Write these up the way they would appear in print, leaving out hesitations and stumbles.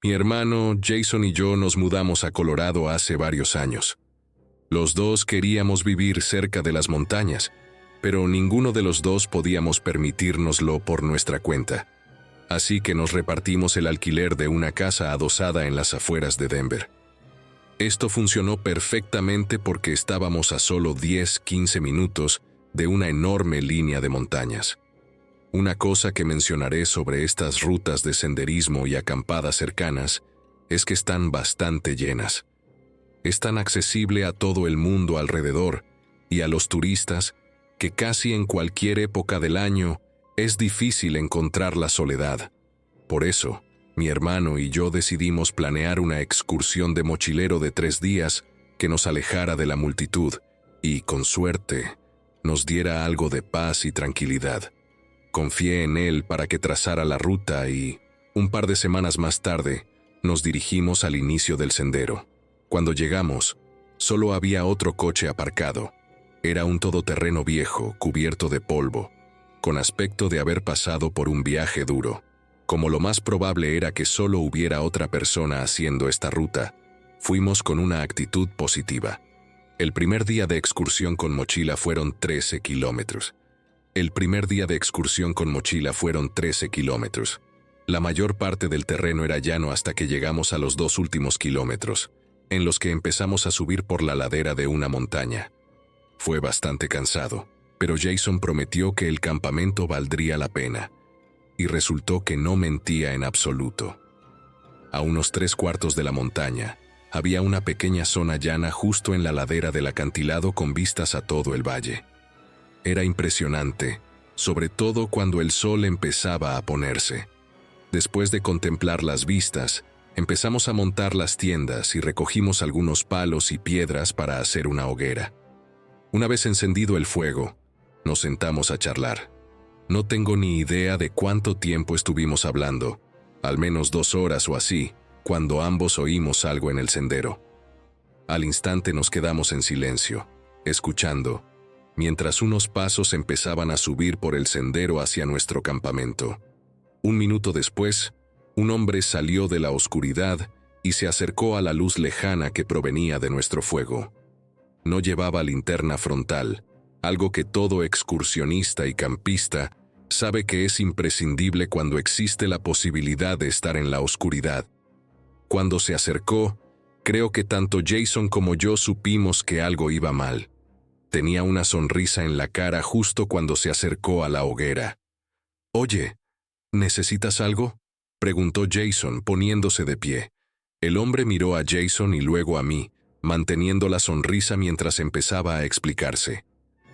Mi hermano, Jason y yo nos mudamos a Colorado hace varios años. Los dos queríamos vivir cerca de las montañas, pero ninguno de los dos podíamos permitírnoslo por nuestra cuenta. Así que nos repartimos el alquiler de una casa adosada en las afueras de Denver. Esto funcionó perfectamente porque estábamos a solo 10-15 minutos de una enorme línea de montañas. Una cosa que mencionaré sobre estas rutas de senderismo y acampadas cercanas es que están bastante llenas. Es tan accesible a todo el mundo alrededor y a los turistas que casi en cualquier época del año es difícil encontrar la soledad. Por eso, mi hermano y yo decidimos planear una excursión de mochilero de 3 días que nos alejara de la multitud y, con suerte, nos diera algo de paz y tranquilidad. Confié en él para que trazara la ruta y, un par de semanas más tarde, nos dirigimos al inicio del sendero. Cuando llegamos, solo había otro coche aparcado. Era un todoterreno viejo, cubierto de polvo, con aspecto de haber pasado por un viaje duro. Como lo más probable era que solo hubiera otra persona haciendo esta ruta, fuimos con una actitud positiva. El primer día de excursión con mochila fueron 13 kilómetros. La mayor parte del terreno era llano hasta que llegamos a los 2 últimos kilómetros, en los que empezamos a subir por la ladera de una montaña. Fue bastante cansado, pero Jason prometió que el campamento valdría la pena, y resultó que no mentía en absoluto. A unos 3/4 de la montaña, había una pequeña zona llana justo en la ladera del acantilado con vistas a todo el valle. Era impresionante, sobre todo cuando el sol empezaba a ponerse. Después de contemplar las vistas, empezamos a montar las tiendas y recogimos algunos palos y piedras para hacer una hoguera. Una vez encendido el fuego, nos sentamos a charlar. No tengo ni idea de cuánto tiempo estuvimos hablando, al menos 2 horas o así, cuando ambos oímos algo en el sendero. Al instante nos quedamos en silencio, escuchando, mientras unos pasos empezaban a subir por el sendero hacia nuestro campamento. 1 minuto después, un hombre salió de la oscuridad y se acercó a la luz lejana que provenía de nuestro fuego. No llevaba linterna frontal, algo que todo excursionista y campista sabe que es imprescindible cuando existe la posibilidad de estar en la oscuridad. Cuando se acercó, creo que tanto Jason como yo supimos que algo iba mal. Tenía una sonrisa en la cara justo cuando se acercó a la hoguera. «Oye, ¿necesitas algo?», preguntó Jason poniéndose de pie. El hombre miró a Jason y luego a mí, manteniendo la sonrisa mientras empezaba a explicarse.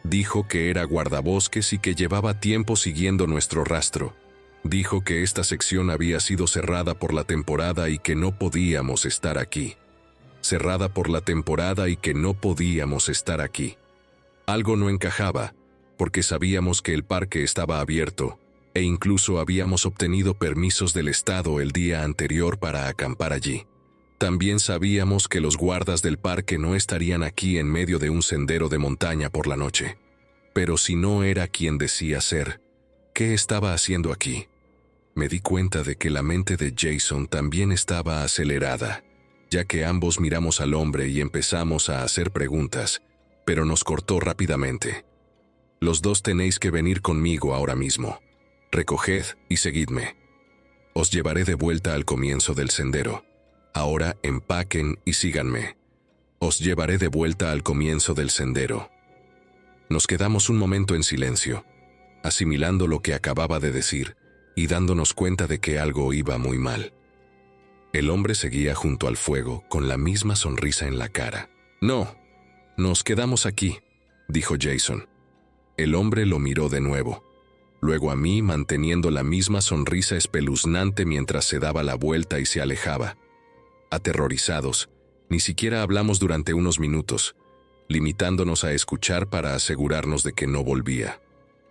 Dijo que era guardabosques y que llevaba tiempo siguiendo nuestro rastro. Dijo que esta sección había sido cerrada por la temporada y que no podíamos estar aquí. Cerrada por la temporada y que no podíamos estar aquí. Algo no encajaba, porque sabíamos que el parque estaba abierto, e incluso habíamos obtenido permisos del estado el día anterior para acampar allí. También sabíamos que los guardas del parque no estarían aquí en medio de un sendero de montaña por la noche. Pero si no era quien decía ser, ¿qué estaba haciendo aquí? Me di cuenta de que la mente de Jason también estaba acelerada, ya que ambos miramos al hombre y empezamos a hacer preguntas, pero nos cortó rápidamente. «Los dos tenéis que venir conmigo ahora mismo. Recoged y seguidme. Os llevaré de vuelta al comienzo del sendero. Ahora empaquen y síganme. Os llevaré de vuelta al comienzo del sendero». Nos quedamos un momento en silencio, asimilando lo que acababa de decir y dándonos cuenta de que algo iba muy mal. El hombre seguía junto al fuego con la misma sonrisa en la cara. «No, nos quedamos aquí», dijo Jason. El hombre lo miró de nuevo, luego a mí manteniendo la misma sonrisa espeluznante mientras se daba la vuelta y se alejaba. Aterrorizados, ni siquiera hablamos durante unos minutos, limitándonos a escuchar para asegurarnos de que no volvía.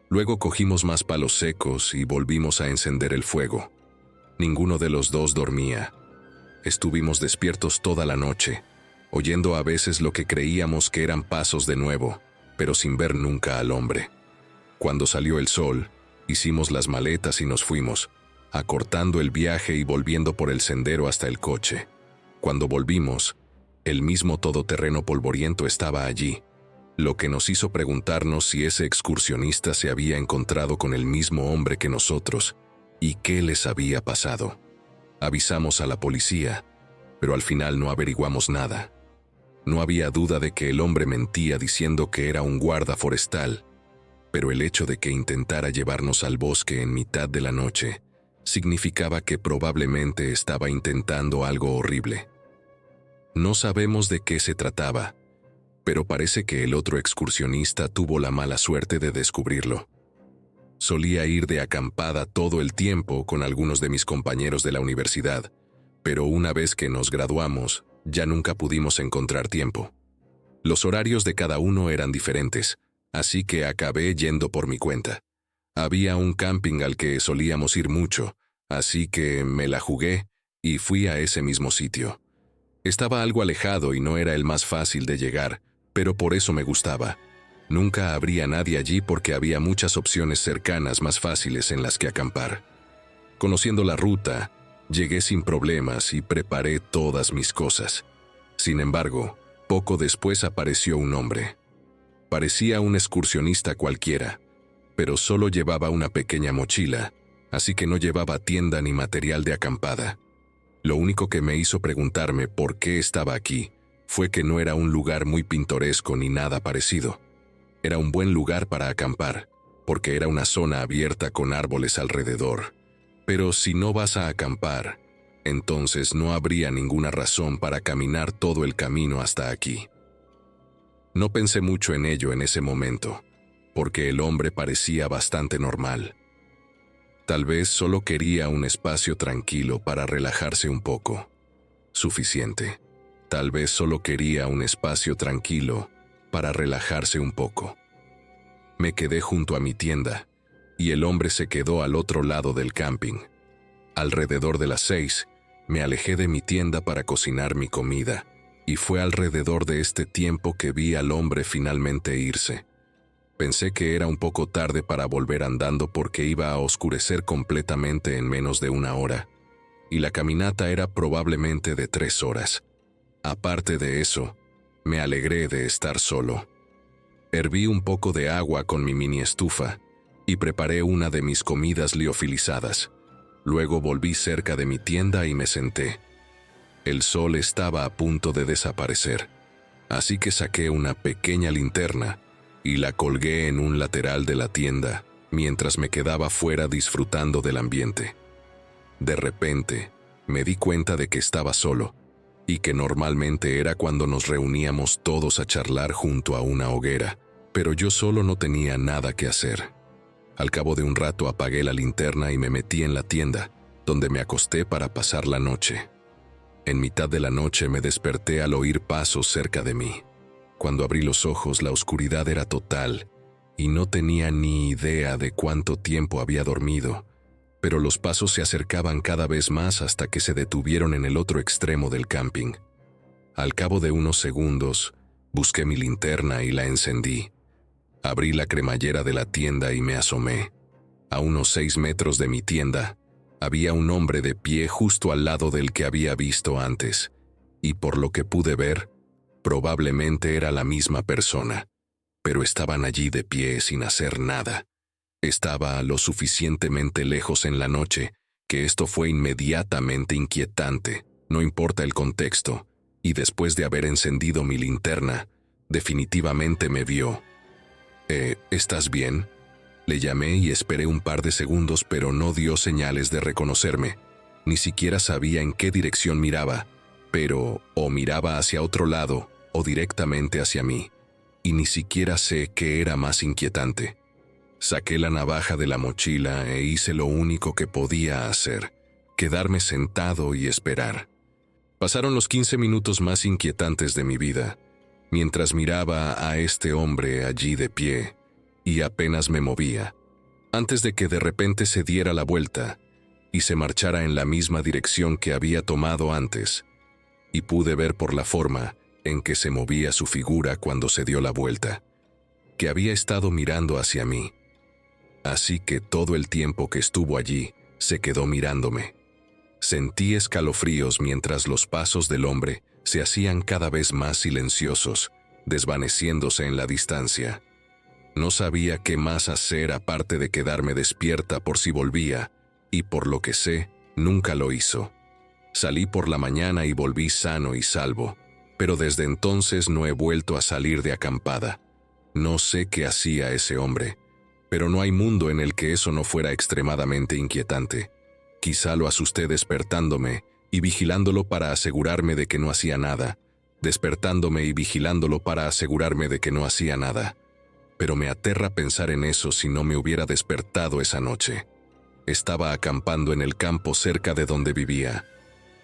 Luego cogimos más palos secos y volvimos a encender el fuego. Ninguno de los dos dormía. Estuvimos despiertos toda la noche, oyendo a veces lo que creíamos que eran pasos de nuevo, pero sin ver nunca al hombre. Cuando salió el sol, hicimos las maletas y nos fuimos, acortando el viaje y volviendo por el sendero hasta el coche. Cuando volvimos, el mismo todoterreno polvoriento estaba allí, lo que nos hizo preguntarnos si ese excursionista se había encontrado con el mismo hombre que nosotros y qué les había pasado. Avisamos a la policía, pero al final no averiguamos nada. No había duda de que el hombre mentía diciendo que era un guarda forestal, pero el hecho de que intentara llevarnos al bosque en mitad de la noche significaba que probablemente estaba intentando algo horrible. No sabemos de qué se trataba, pero parece que el otro excursionista tuvo la mala suerte de descubrirlo. Solía ir de acampada todo el tiempo con algunos de mis compañeros de la universidad, pero una vez que nos graduamos, ya nunca pudimos encontrar tiempo. Los horarios de cada uno eran diferentes, así que acabé yendo por mi cuenta. Había un camping al que solíamos ir mucho, así que me la jugué y fui a ese mismo sitio. Estaba algo alejado y no era el más fácil de llegar, pero por eso me gustaba. Nunca habría nadie allí porque había muchas opciones cercanas más fáciles en las que acampar. Conociendo la ruta, llegué sin problemas y preparé todas mis cosas. Sin embargo, poco después apareció un hombre. Parecía un excursionista cualquiera, pero solo llevaba una pequeña mochila, así que no llevaba tienda ni material de acampada. Lo único que me hizo preguntarme por qué estaba aquí fue que no era un lugar muy pintoresco ni nada parecido. Era un buen lugar para acampar, porque era una zona abierta con árboles alrededor. Pero si no vas a acampar, entonces no habría ninguna razón para caminar todo el camino hasta aquí. No pensé mucho en ello en ese momento, porque el hombre parecía bastante normal. Tal vez solo quería un espacio tranquilo para relajarse un poco. Suficiente. Tal vez solo quería un espacio tranquilo para relajarse un poco. Me quedé junto a mi tienda, y el hombre se quedó al otro lado del camping. Alrededor de las 6, me alejé de mi tienda para cocinar mi comida, y fue alrededor de este tiempo que vi al hombre finalmente irse. Pensé que era un poco tarde para volver andando porque iba a oscurecer completamente en menos de una hora, y la caminata era probablemente de 3 horas. Aparte de eso, me alegré de estar solo. Herví un poco de agua con mi mini estufa y preparé una de mis comidas liofilizadas. Luego volví cerca de mi tienda y me senté. El sol estaba a punto de desaparecer, así que saqué una pequeña linterna y la colgué en un lateral de la tienda mientras me quedaba fuera disfrutando del ambiente. De repente, me di cuenta de que estaba solo y que normalmente era cuando nos reuníamos todos a charlar junto a una hoguera, pero yo solo no tenía nada que hacer. Al cabo de un rato apagué la linterna y me metí en la tienda, donde me acosté para pasar la noche. En mitad de la noche me desperté al oír pasos cerca de mí. Cuando abrí los ojos, la oscuridad era total y no tenía ni idea de cuánto tiempo había dormido, pero los pasos se acercaban cada vez más hasta que se detuvieron en el otro extremo del camping. Al cabo de unos segundos, busqué mi linterna y la encendí. Abrí la cremallera de la tienda y me asomé. A unos 6 metros de mi tienda, había un hombre de pie justo al lado del que había visto antes, y por lo que pude ver, probablemente era la misma persona, pero estaban allí de pie sin hacer nada. Estaba lo suficientemente lejos en la noche que esto fue inmediatamente inquietante, no importa el contexto, y después de haber encendido mi linterna, definitivamente me vio. ¿Estás bien? Le llamé y esperé un par de segundos, pero no dio señales de reconocerme. Ni siquiera sabía en qué dirección miraba, pero o miraba hacia otro lado o directamente hacia mí, y ni siquiera sé qué era más inquietante. Saqué la navaja de la mochila e hice lo único que podía hacer, quedarme sentado y esperar. Pasaron los 15 minutos más inquietantes de mi vida, mientras miraba a este hombre allí de pie, y apenas me movía, antes de que de repente se diera la vuelta y se marchara en la misma dirección que había tomado antes, y pude ver por la forma en que se movía su figura cuando se dio la vuelta, que había estado mirando hacia mí. Así que todo el tiempo que estuvo allí, Se quedó mirándome. Sentí escalofríos mientras los pasos del hombre se hacían cada vez más silenciosos, desvaneciéndose en la distancia. No sabía qué más hacer aparte de quedarme despierta por si volvía, y por lo que sé, nunca lo hizo. Salí por la mañana y volví sano y salvo, pero desde entonces no he vuelto a salir de acampada. No sé qué hacía ese hombre, pero no hay mundo en el que eso no fuera extremadamente inquietante. Quizá lo asusté despertándome y vigilándolo para asegurarme de que no hacía nada, despertándome y vigilándolo para asegurarme de que no hacía nada. Pero me aterra pensar en eso si no me hubiera despertado esa noche. Estaba acampando en el campo cerca de donde vivía.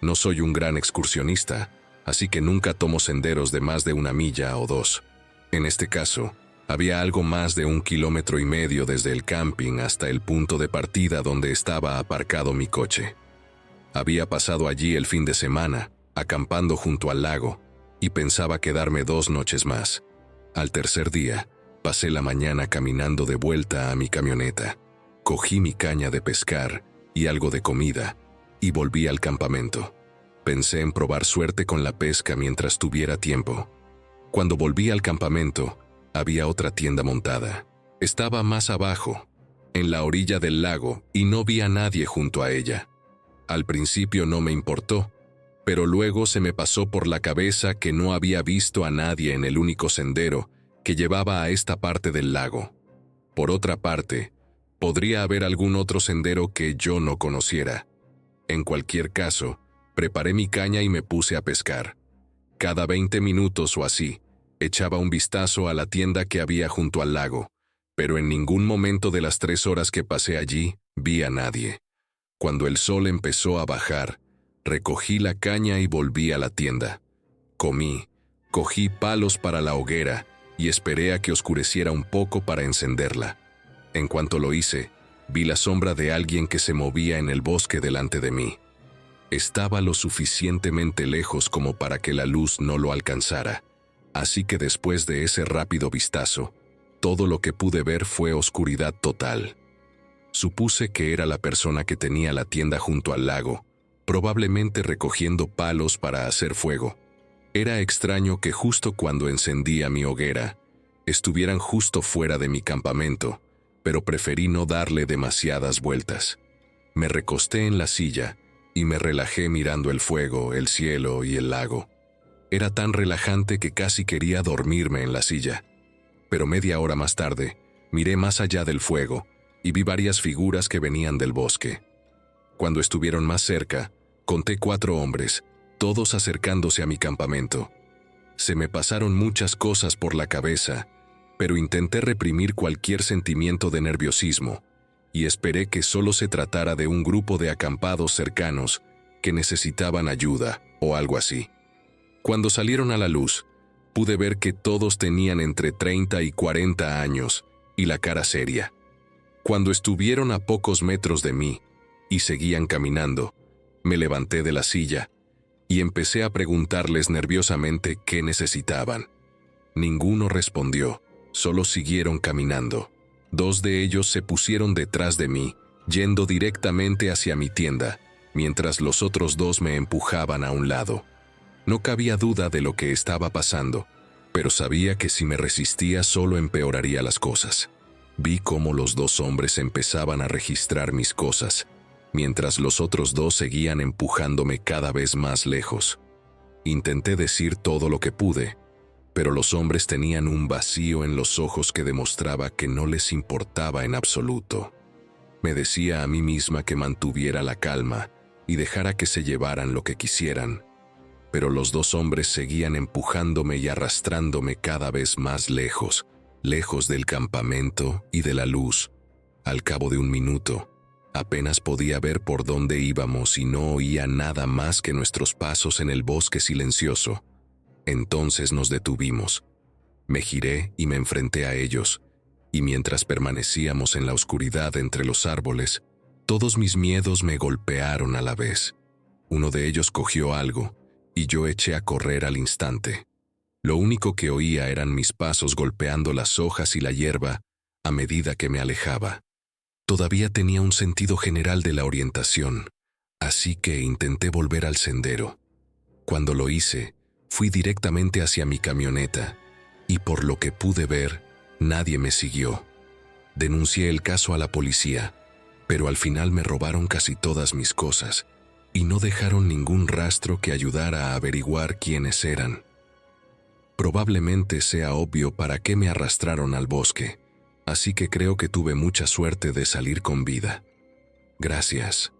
No soy un gran excursionista, así que nunca tomo senderos de más de 1 milla o 2. En este caso, había algo más de 1,5 kilómetros desde el camping hasta el punto de partida donde estaba aparcado mi coche. Había pasado allí el fin de semana, acampando junto al lago, y pensaba quedarme 2 noches más. Al tercer día, pasé la mañana caminando de vuelta a mi camioneta. Cogí mi caña de pescar y algo de comida, y volví al campamento. Pensé en probar suerte con la pesca mientras tuviera tiempo. Cuando volví al campamento, había otra tienda montada. Estaba más abajo, en la orilla del lago, y no vi a nadie junto a ella. Al principio no me importó, pero luego se me pasó por la cabeza que no había visto a nadie en el único sendero que llevaba a esta parte del lago. Por otra parte, podría haber algún otro sendero que yo no conociera. En cualquier caso, preparé mi caña y me puse a pescar. Cada 20 minutos o así, echaba un vistazo a la tienda que había junto al lago, pero en ningún momento de las 3 horas que pasé allí, vi a nadie. Cuando el sol empezó a bajar, recogí la caña y volví a la tienda. Comí, cogí palos para la hoguera y esperé a que oscureciera un poco para encenderla. En cuanto lo hice, vi la sombra de alguien que se movía en el bosque delante de mí. Estaba lo suficientemente lejos como para que la luz no lo alcanzara, así que después de ese rápido vistazo, todo lo que pude ver fue oscuridad total. Supuse que era la persona que tenía la tienda junto al lago, probablemente recogiendo palos para hacer fuego. Era extraño que justo cuando encendía mi hoguera, estuvieran justo fuera de mi campamento, pero preferí no darle demasiadas vueltas. Me recosté en la silla y me relajé mirando el fuego, el cielo y el lago. Era tan relajante que casi quería dormirme en la silla. Pero media hora más tarde, miré más allá del fuego y vi varias figuras que venían del bosque. Cuando estuvieron más cerca, conté 4 hombres, todos acercándose a mi campamento. Se me pasaron muchas cosas por la cabeza, pero intenté reprimir cualquier sentimiento de nerviosismo y esperé que solo se tratara de un grupo de acampados cercanos que necesitaban ayuda o algo así. Cuando salieron a la luz, pude ver que todos tenían entre 30 y 40 años y la cara seria. Cuando estuvieron a pocos metros de mí y seguían caminando, me levanté de la silla y empecé a preguntarles nerviosamente qué necesitaban. Ninguno respondió, solo siguieron caminando. 2 de ellos se pusieron detrás de mí, yendo directamente hacia mi tienda, mientras los otros 2 me empujaban a un lado. No cabía duda de lo que estaba pasando, pero sabía que si me resistía solo empeoraría las cosas. Vi cómo los 2 hombres empezaban a registrar mis cosas, mientras los otros 2 seguían empujándome cada vez más lejos. Intenté decir todo lo que pude, pero los hombres tenían un vacío en los ojos que demostraba que no les importaba en absoluto. Me decía a mí misma que mantuviera la calma y dejara que se llevaran lo que quisieran, pero los 2 hombres seguían empujándome y arrastrándome cada vez más lejos, lejos del campamento y de la luz. Al cabo de 1 minuto, apenas podía ver por dónde íbamos y no oía nada más que nuestros pasos en el bosque silencioso. Entonces nos detuvimos. Me giré y me enfrenté a ellos, y mientras permanecíamos en la oscuridad entre los árboles, todos mis miedos me golpearon a la vez. Uno de ellos cogió algo, y yo eché a correr al instante. Lo único que oía eran mis pasos golpeando las hojas y la hierba a medida que me alejaba. Todavía tenía un sentido general de la orientación, así que intenté volver al sendero. Cuando lo hice, fui directamente hacia mi camioneta, y por lo que pude ver, nadie me siguió. Denuncié el caso a la policía, pero al final me robaron casi todas mis cosas, y no dejaron ningún rastro que ayudara a averiguar quiénes eran. Probablemente sea obvio para qué me arrastraron al bosque, así que creo que tuve mucha suerte de salir con vida. Gracias.